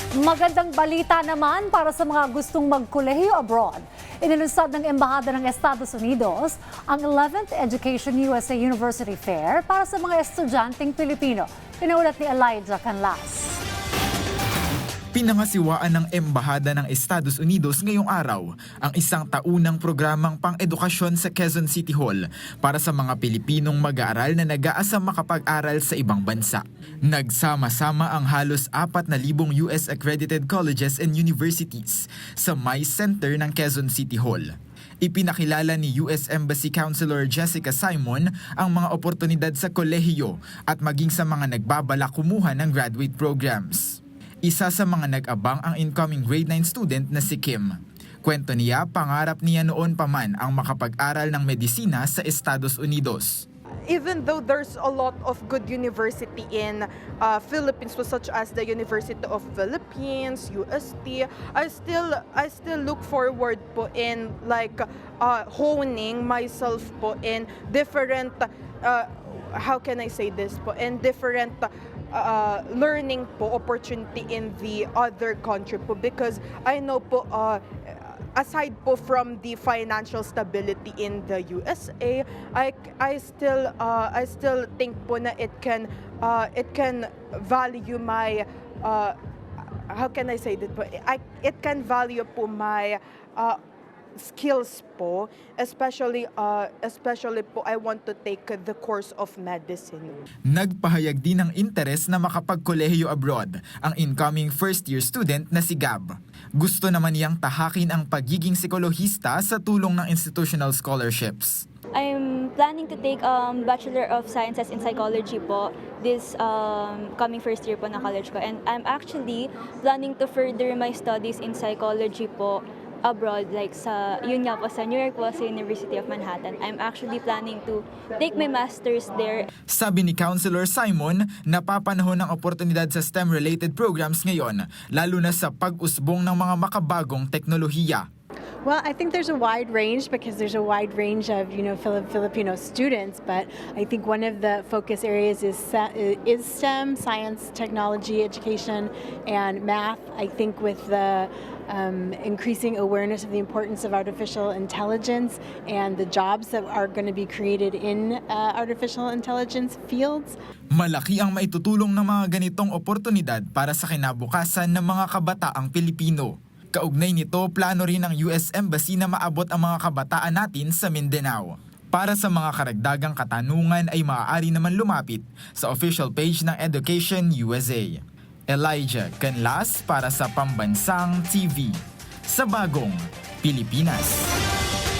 Magandang balita naman para sa mga gustong magkolehiyo abroad. Inilunsad ng Embahada ng Estados Unidos ang 11th Education USA University Fair para sa mga estudyanteng Pilipino. Pinaulat ni Elijah Canlas. Pinangasiwaan ng Embahada ng Estados Unidos ngayong araw ang isang taunang programang pang-edukasyon sa Quezon City Hall para sa mga Pilipinong mag-aaral na nag-aasang makapag-aral sa ibang bansa. Nagsama-sama ang halos 4,000 US accredited colleges and universities sa MICE Center ng Quezon City Hall. Ipinakilala ni US Embassy Counselor Jessica Simon ang mga oportunidad sa kolehiyo at maging sa mga nagbabalak kumuha ng graduate programs. Isa sa mga nag-abang ang incoming grade 9 student na si Kim. Kwento niya, pangarap niya noon pa man ang makapag-aral ng medisina sa Estados Unidos. Even though there's a lot of good university in Philippines, such as the University of Philippines, UST, I still look forward po in honing myself po in different how can I say this po, in different learning po opportunity in the other country po, because I know po aside po from the financial stability in the USA, I still think po na it can value my how can I say that po, it can value po my skills po, especially po I want to take the course of medicine. Nagpahayag din ng interes na makapagkolehiyo abroad ang incoming first-year student na si Gab. Gusto naman niyang tahakin ang pagiging psikolohista sa tulong ng institutional scholarships. I'm planning to take Bachelor of Sciences in Psychology po this coming first year po na college ko, and I'm actually planning to further my studies in psychology po abroad, like sa New York po, sa University of Manhattan. I'm actually planning to take my master's there. Sabi ni Counselor Simon, napapanahon ng oportunidad sa STEM-related programs ngayon, lalo na sa pag-usbong ng mga makabagong teknolohiya. Well, I think there's a wide range because there's a wide range of Filipino students, but I think one of the focus areas is STEM, science, technology, education, and math. I think with the increasing awareness of the importance of artificial intelligence and the jobs that are going to be created in artificial intelligence fields. Malaki ang maitutulong ng mga ganitong oportunidad para sa kinabukasan ng mga kabataang Pilipino. Kaugnay nito, plano rin ng US Embassy na maabot ang mga kabataan natin sa Mindanao. Para sa mga karagdagang katanungan ay maaari naman lumapit sa official page ng Education USA. Elijah Canlas para sa Pambansang TV sa Bagong Pilipinas.